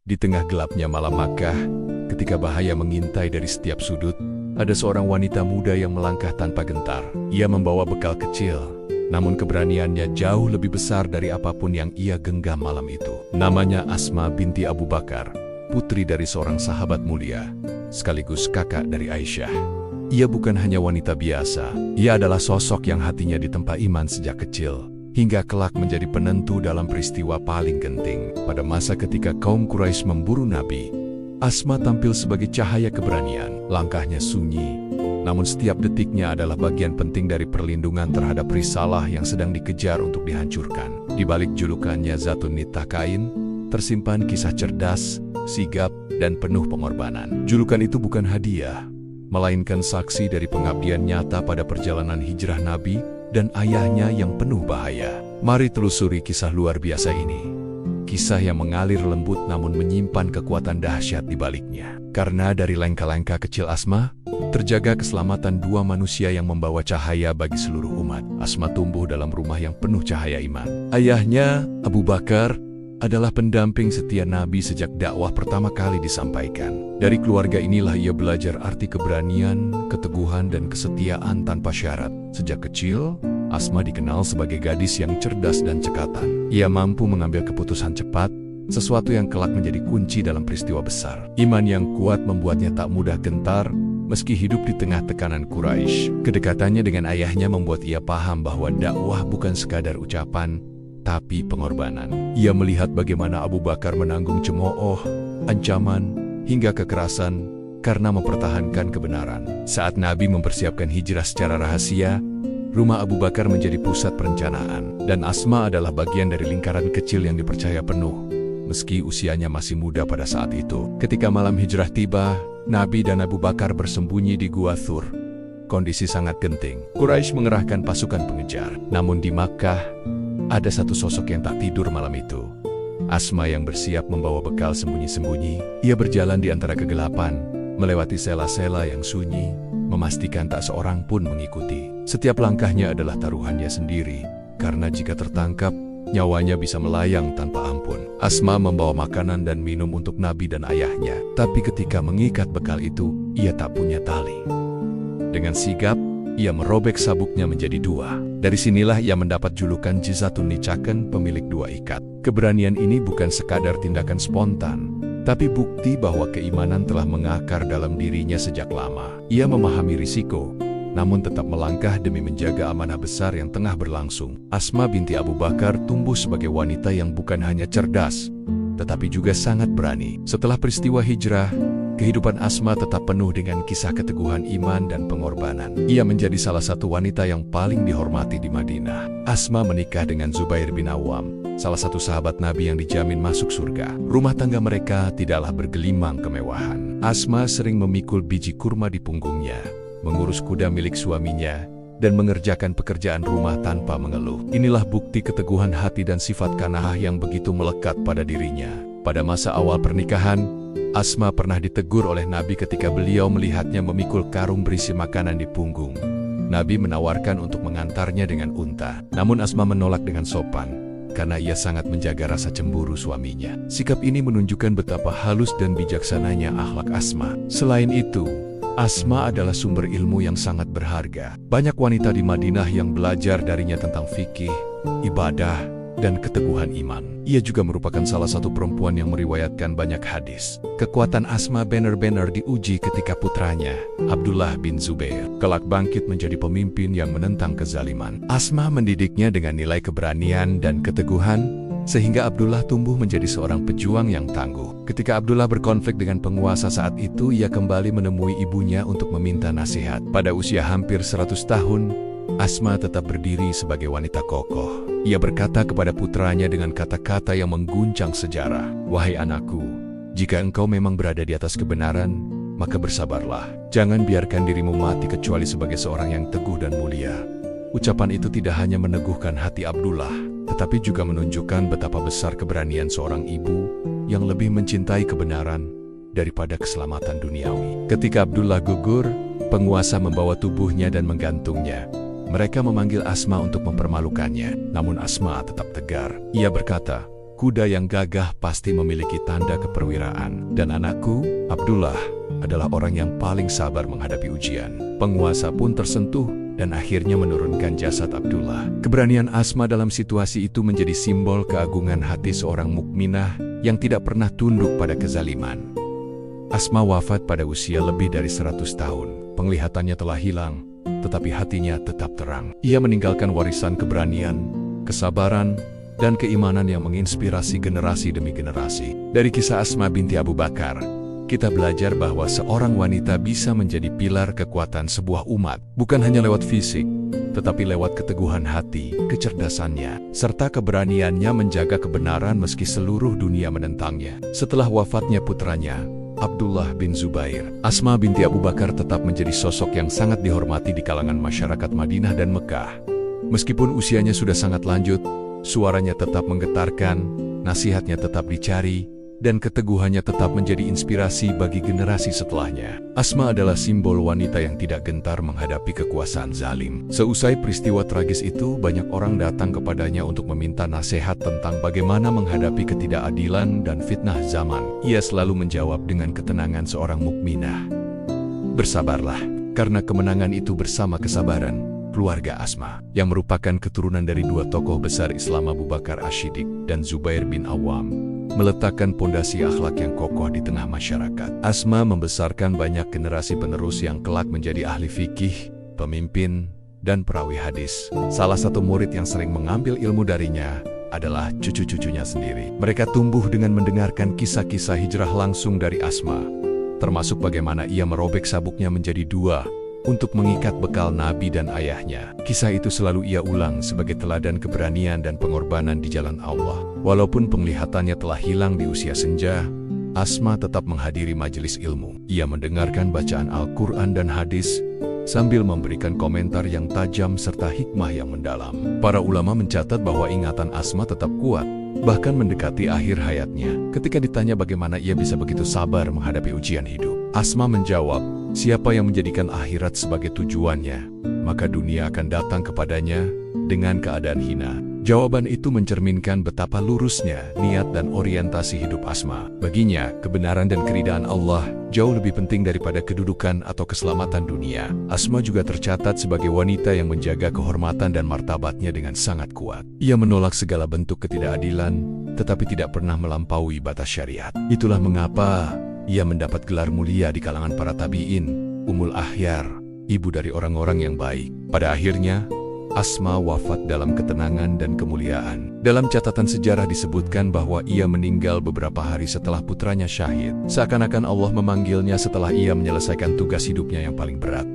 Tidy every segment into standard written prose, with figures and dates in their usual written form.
Di tengah gelapnya malam Makkah, ketika bahaya mengintai dari setiap sudut, ada seorang wanita muda yang melangkah tanpa gentar. Ia membawa bekal kecil, namun keberaniannya jauh lebih besar dari apapun yang ia genggam malam itu. Namanya Asma binti Abu Bakar, putri dari seorang sahabat mulia, sekaligus kakak dari Aisyah. Ia bukan hanya wanita biasa, ia adalah sosok yang hatinya ditempa iman sejak kecil, hingga kelak menjadi penentu dalam peristiwa paling genting. Pada masa ketika kaum Quraisy memburu Nabi, Asma tampil sebagai cahaya keberanian. Langkahnya sunyi, namun setiap detiknya adalah bagian penting dari perlindungan terhadap risalah yang sedang dikejar untuk dihancurkan. Di balik julukannya Zatun Nittaqain, tersimpan kisah cerdas, sigap, dan penuh pengorbanan. Julukan itu bukan hadiah, melainkan saksi dari pengabdian nyata pada perjalanan hijrah Nabi dan ayahnya yang penuh bahaya. Mari telusuri kisah luar biasa ini. Kisah yang mengalir lembut namun menyimpan kekuatan dahsyat di baliknya. Karena dari langkah-langkah kecil Asma, terjaga keselamatan dua manusia yang membawa cahaya bagi seluruh umat. Asma tumbuh dalam rumah yang penuh cahaya iman. Ayahnya, Abu Bakar, adalah pendamping setia Nabi sejak dakwah pertama kali disampaikan. Dari keluarga inilah ia belajar arti keberanian, keteguhan, dan kesetiaan tanpa syarat. Sejak kecil, Asma dikenal sebagai gadis yang cerdas dan cekatan. Ia mampu mengambil keputusan cepat, sesuatu yang kelak menjadi kunci dalam peristiwa besar. Iman yang kuat membuatnya tak mudah gentar, meski hidup di tengah tekanan Quraisy. Kedekatannya dengan ayahnya membuat ia paham bahwa dakwah bukan sekadar ucapan, tapi pengorbanan. Ia melihat bagaimana Abu Bakar menanggung cemooh, ancaman, hingga kekerasan karena mempertahankan kebenaran. Saat Nabi mempersiapkan hijrah secara rahasia, rumah Abu Bakar menjadi pusat perencanaan, dan Asma adalah bagian dari lingkaran kecil yang dipercaya penuh, meski usianya masih muda pada saat itu. Ketika malam hijrah tiba, Nabi dan Abu Bakar bersembunyi di Gua Thur. Kondisi sangat genting. Quraisy mengerahkan pasukan pengejar. Namun di Makkah, ada satu sosok yang tak tidur malam itu. Asma yang bersiap membawa bekal sembunyi-sembunyi. Ia berjalan di antara kegelapan, melewati sela-sela yang sunyi, memastikan tak seorang pun mengikuti. Setiap langkahnya adalah taruhannya sendiri, karena jika tertangkap, nyawanya bisa melayang tanpa ampun. Asma membawa makanan dan minum untuk Nabi dan ayahnya. Tapi ketika mengikat bekal itu, ia tak punya tali. Dengan sigap, ia merobek sabuknya menjadi dua. Dari sinilah ia mendapat julukan Zatun Nittaqain, pemilik dua ikat. Keberanian ini bukan sekadar tindakan spontan, tapi bukti bahwa keimanan telah mengakar dalam dirinya sejak lama. Ia memahami risiko, namun tetap melangkah demi menjaga amanah besar yang tengah berlangsung. Asma binti Abu Bakar tumbuh sebagai wanita yang bukan hanya cerdas, tetapi juga sangat berani. Setelah peristiwa hijrah, kehidupan Asma tetap penuh dengan kisah keteguhan iman dan pengorbanan. Ia menjadi salah satu wanita yang paling dihormati di Madinah. Asma menikah dengan Zubair bin Awam, salah satu sahabat Nabi yang dijamin masuk surga. Rumah tangga mereka tidaklah bergelimang kemewahan. Asma sering memikul biji kurma di punggungnya, mengurus kuda milik suaminya, dan mengerjakan pekerjaan rumah tanpa mengeluh. Inilah bukti keteguhan hati dan sifat qanaah yang begitu melekat pada dirinya. Pada masa awal pernikahan, Asma pernah ditegur oleh Nabi ketika beliau melihatnya memikul karung berisi makanan di punggung. Nabi menawarkan untuk mengantarnya dengan unta. Namun Asma menolak dengan sopan, karena ia sangat menjaga rasa cemburu suaminya. Sikap ini menunjukkan betapa halus dan bijaksananya akhlak Asma. Selain itu, Asma adalah sumber ilmu yang sangat berharga. Banyak wanita di Madinah yang belajar darinya tentang fikih, ibadah, dan keteguhan iman. Ia juga merupakan salah satu perempuan yang meriwayatkan banyak hadis. Kekuatan Asma benar-benar diuji ketika putranya, Abdullah bin Zubair, kelak bangkit menjadi pemimpin yang menentang kezaliman. Asma mendidiknya dengan nilai keberanian dan keteguhan, sehingga Abdullah tumbuh menjadi seorang pejuang yang tangguh. Ketika Abdullah berkonflik dengan penguasa saat itu, ia kembali menemui ibunya untuk meminta nasihat. Pada usia hampir 100 tahun, Asma tetap berdiri sebagai wanita kokoh. Ia berkata kepada putranya dengan kata-kata yang mengguncang sejarah, "Wahai anakku, jika engkau memang berada di atas kebenaran, maka bersabarlah. Jangan biarkan dirimu mati kecuali sebagai seorang yang teguh dan mulia." Ucapan itu tidak hanya meneguhkan hati Abdullah, tetapi juga menunjukkan betapa besar keberanian seorang ibu yang lebih mencintai kebenaran daripada keselamatan duniawi. Ketika Abdullah gugur, penguasa membawa tubuhnya dan menggantungnya. Mereka memanggil Asma untuk mempermalukannya, namun Asma tetap tegar. Ia berkata, kuda yang gagah pasti memiliki tanda keperwiraan. Dan anakku, Abdullah, adalah orang yang paling sabar menghadapi ujian. Penguasa pun tersentuh dan akhirnya menurunkan jasad Abdullah. Keberanian Asma dalam situasi itu menjadi simbol keagungan hati seorang mukminah yang tidak pernah tunduk pada kezaliman. Asma wafat pada usia lebih dari 100 tahun. Penglihatannya telah hilang, tetapi hatinya tetap terang. Ia meninggalkan warisan keberanian, kesabaran, dan keimanan yang menginspirasi generasi demi generasi. Dari kisah Asma binti Abu Bakar, kita belajar bahwa seorang wanita bisa menjadi pilar kekuatan sebuah umat, bukan hanya lewat fisik, tetapi lewat keteguhan hati, kecerdasannya, serta keberaniannya menjaga kebenaran meski seluruh dunia menentangnya. Setelah wafatnya putranya, Abdullah bin Zubair, Asma binti Abu Bakar tetap menjadi sosok yang sangat dihormati di kalangan masyarakat Madinah dan Mekah. Meskipun usianya sudah sangat lanjut, suaranya tetap menggetarkan, nasihatnya tetap dicari, dan keteguhannya tetap menjadi inspirasi bagi generasi setelahnya. Asma adalah simbol wanita yang tidak gentar menghadapi kekuasaan zalim. Seusai peristiwa tragis itu, banyak orang datang kepadanya untuk meminta nasihat tentang bagaimana menghadapi ketidakadilan dan fitnah zaman. Ia selalu menjawab dengan ketenangan seorang mukminah. Bersabarlah, karena kemenangan itu bersama kesabaran. Keluarga Asma, yang merupakan keturunan dari dua tokoh besar Islam Abu Bakar Ash-Shiddiq dan Zubair bin Awam, meletakkan pondasi akhlak yang kokoh di tengah masyarakat. Asma membesarkan banyak generasi penerus yang kelak menjadi ahli fikih, pemimpin, dan perawi hadis. Salah satu murid yang sering mengambil ilmu darinya adalah cucu-cucunya sendiri. Mereka tumbuh dengan mendengarkan kisah-kisah hijrah langsung dari Asma, termasuk bagaimana ia merobek sabuknya menjadi dua untuk mengikat bekal Nabi dan ayahnya. Kisah itu selalu ia ulang sebagai teladan keberanian dan pengorbanan di jalan Allah. Walaupun penglihatannya telah hilang di usia senja, Asma tetap menghadiri majelis ilmu. Ia mendengarkan bacaan Al-Quran dan hadis, sambil memberikan komentar yang tajam serta hikmah yang mendalam. Para ulama mencatat bahwa ingatan Asma tetap kuat, bahkan mendekati akhir hayatnya. Ketika ditanya bagaimana ia bisa begitu sabar menghadapi ujian hidup, Asma menjawab, siapa yang menjadikan akhirat sebagai tujuannya, maka dunia akan datang kepadanya dengan keadaan hina. Jawaban itu mencerminkan betapa lurusnya niat dan orientasi hidup Asma. Baginya, kebenaran dan keridaan Allah jauh lebih penting daripada kedudukan atau keselamatan dunia. Asma juga tercatat sebagai wanita yang menjaga kehormatan dan martabatnya dengan sangat kuat. Ia menolak segala bentuk ketidakadilan, tetapi tidak pernah melampaui batas syariat. Itulah mengapa ia mendapat gelar mulia di kalangan para tabi'in, Ummul Akhyar, ibu dari orang-orang yang baik. Pada akhirnya, Asma wafat dalam ketenangan dan kemuliaan. Dalam catatan sejarah disebutkan bahwa ia meninggal beberapa hari setelah putranya syahid. Seakan-akan Allah memanggilnya setelah ia menyelesaikan tugas hidupnya yang paling berat,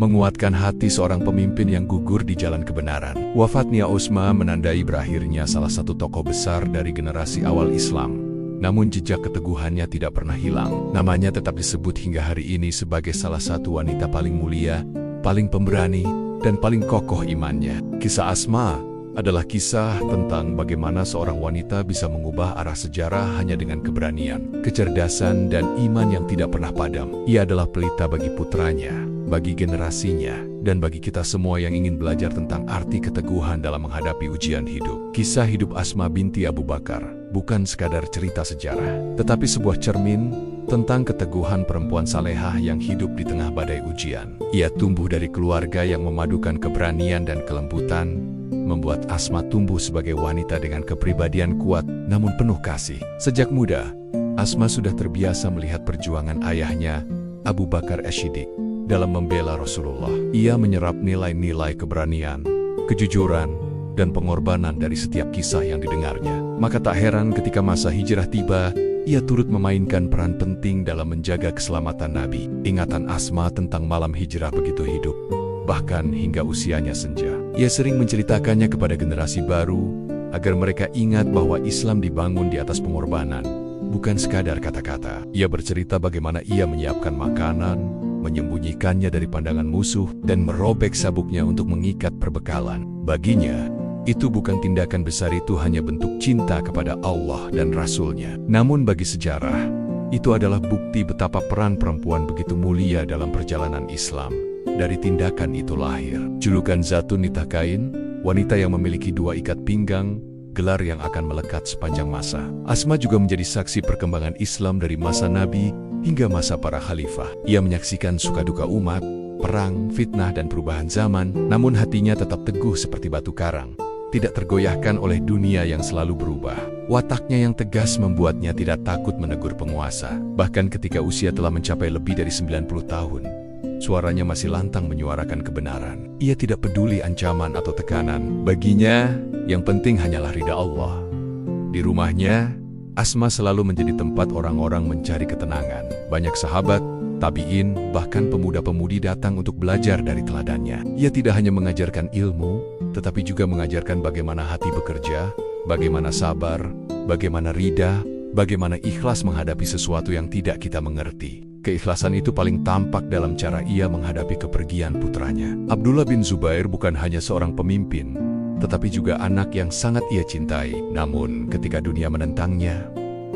menguatkan hati seorang pemimpin yang gugur di jalan kebenaran. Wafatnya Asma menandai berakhirnya salah satu tokoh besar dari generasi awal Islam. Namun jejak keteguhannya tidak pernah hilang. Namanya tetap disebut hingga hari ini sebagai salah satu wanita paling mulia, paling pemberani, dan paling kokoh imannya. Kisah Asma adalah kisah tentang bagaimana seorang wanita bisa mengubah arah sejarah hanya dengan keberanian, kecerdasan, dan iman yang tidak pernah padam. Ia adalah pelita bagi putranya, bagi generasinya, dan bagi kita semua yang ingin belajar tentang arti keteguhan dalam menghadapi ujian hidup. Kisah hidup Asma binti Abu Bakar bukan sekadar cerita sejarah, tetapi sebuah cermin tentang keteguhan perempuan salehah yang hidup di tengah badai ujian. Ia tumbuh dari keluarga yang memadukan keberanian dan kelembutan, membuat Asma tumbuh sebagai wanita dengan kepribadian kuat namun penuh kasih. Sejak muda, Asma sudah terbiasa melihat perjuangan ayahnya, Abu Bakar Ash-Shiddiq, dalam membela Rasulullah. Ia menyerap nilai-nilai keberanian, kejujuran, dan pengorbanan dari setiap kisah yang didengarnya. Maka tak heran ketika masa hijrah tiba, ia turut memainkan peran penting dalam menjaga keselamatan Nabi. Ingatan Asma tentang malam hijrah begitu hidup, bahkan hingga usianya senja. Ia sering menceritakannya kepada generasi baru, agar mereka ingat bahwa Islam dibangun di atas pengorbanan, bukan sekadar kata-kata. Ia bercerita bagaimana ia menyiapkan makanan, menyembunyikannya dari pandangan musuh, dan merobek sabuknya untuk mengikat perbekalan. Baginya, itu bukan tindakan besar, itu hanya bentuk cinta kepada Allah dan Rasul-Nya. Namun bagi sejarah, itu adalah bukti betapa peran perempuan begitu mulia dalam perjalanan Islam. Dari tindakan itu lahir julukan Zatun Nitah Kain, wanita yang memiliki dua ikat pinggang, gelar yang akan melekat sepanjang masa. Asma juga menjadi saksi perkembangan Islam dari masa Nabi hingga masa para khalifah. Ia menyaksikan suka duka umat, perang, fitnah, dan perubahan zaman, namun hatinya tetap teguh seperti batu karang, tidak tergoyahkan oleh dunia yang selalu berubah. Wataknya yang tegas membuatnya tidak takut menegur penguasa. Bahkan ketika usia telah mencapai lebih dari 90 tahun, suaranya masih lantang menyuarakan kebenaran. Ia tidak peduli ancaman atau tekanan. Baginya, yang penting hanyalah ridha Allah. Di rumahnya, Asma selalu menjadi tempat orang-orang mencari ketenangan. Banyak sahabat, tabi'in, bahkan pemuda-pemudi datang untuk belajar dari teladannya. Ia tidak hanya mengajarkan ilmu, tetapi juga mengajarkan bagaimana hati bekerja, bagaimana sabar, bagaimana ridha, bagaimana ikhlas menghadapi sesuatu yang tidak kita mengerti. Keikhlasan itu paling tampak dalam cara ia menghadapi kepergian putranya. Abdullah bin Zubair bukan hanya seorang pemimpin, tetapi juga anak yang sangat ia cintai. Namun, ketika dunia menentangnya,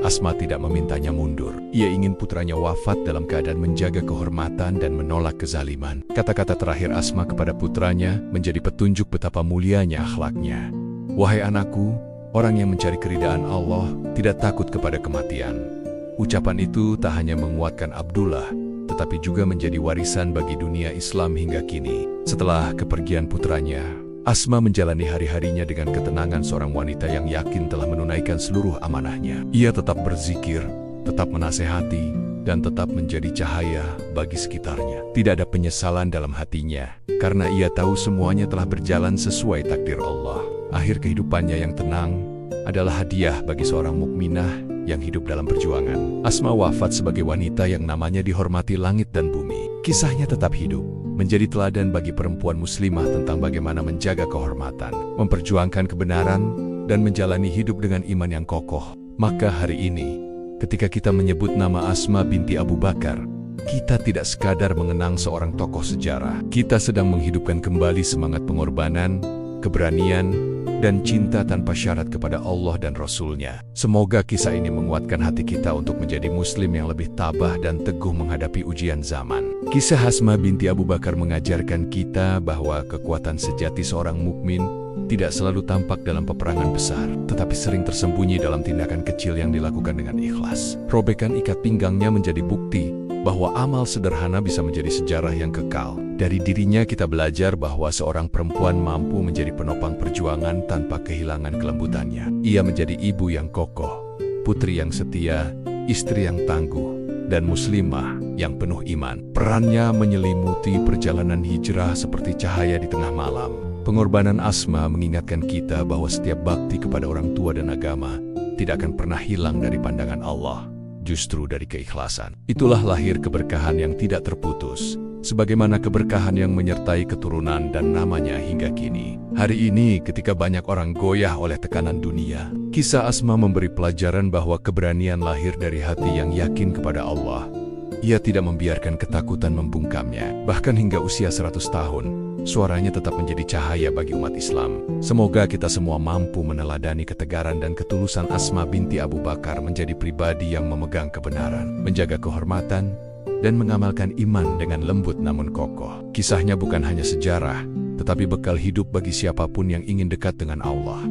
Asma tidak memintanya mundur. Ia ingin putranya wafat dalam keadaan menjaga kehormatan dan menolak kezaliman. Kata-kata terakhir Asma kepada putranya menjadi petunjuk betapa mulianya akhlaknya. "Wahai anakku, orang yang mencari keridaan Allah tidak takut kepada kematian." Ucapan itu tak hanya menguatkan Abdullah, tetapi juga menjadi warisan bagi dunia Islam hingga kini. Setelah kepergian putranya, Asma menjalani hari-harinya dengan ketenangan seorang wanita yang yakin telah menunaikan seluruh amanahnya. Ia tetap berzikir, tetap menasehati, dan tetap menjadi cahaya bagi sekitarnya. Tidak ada penyesalan dalam hatinya, karena ia tahu semuanya telah berjalan sesuai takdir Allah. Akhir kehidupannya yang tenang adalah hadiah bagi seorang mukminah yang hidup dalam perjuangan. Asma wafat sebagai wanita yang namanya dihormati langit dan bumi. Kisahnya tetap hidup, menjadi teladan bagi perempuan muslimah tentang bagaimana menjaga kehormatan, memperjuangkan kebenaran, dan menjalani hidup dengan iman yang kokoh. Maka hari ini, ketika kita menyebut nama Asma binti Abu Bakar, kita tidak sekadar mengenang seorang tokoh sejarah. Kita sedang menghidupkan kembali semangat pengorbanan, keberanian, dan cinta tanpa syarat kepada Allah dan Rasul-Nya. Semoga kisah ini menguatkan hati kita untuk menjadi muslim yang lebih tabah dan teguh menghadapi ujian zaman. Kisah Asma binti Abu Bakar mengajarkan kita bahwa kekuatan sejati seorang mukmin tidak selalu tampak dalam peperangan besar, tetapi sering tersembunyi dalam tindakan kecil yang dilakukan dengan ikhlas. Robekan ikat pinggangnya menjadi bukti bahwa amal sederhana bisa menjadi sejarah yang kekal. Dari dirinya kita belajar bahwa seorang perempuan mampu menjadi penopang perjuangan tanpa kehilangan kelembutannya. Ia menjadi ibu yang kokoh, putri yang setia, istri yang tangguh, dan muslimah yang penuh iman. Perannya menyelimuti perjalanan hijrah seperti cahaya di tengah malam. Pengorbanan Asma mengingatkan kita bahwa setiap bakti kepada orang tua dan agama tidak akan pernah hilang dari pandangan Allah, justru dari keikhlasan. Itulah lahir keberkahan yang tidak terputus, sebagaimana keberkahan yang menyertai keturunan dan namanya hingga kini. Hari ini, ketika banyak orang goyah oleh tekanan dunia, kisah Asma memberi pelajaran bahwa keberanian lahir dari hati yang yakin kepada Allah. Ia tidak membiarkan ketakutan membungkamnya. Bahkan hingga usia 100 tahun, suaranya tetap menjadi cahaya bagi umat Islam. Semoga kita semua mampu meneladani ketegaran dan ketulusan Asma binti Abu Bakar menjadi pribadi yang memegang kebenaran, menjaga kehormatan, dan mengamalkan iman dengan lembut namun kokoh. Kisahnya bukan hanya sejarah, tetapi bekal hidup bagi siapapun yang ingin dekat dengan Allah.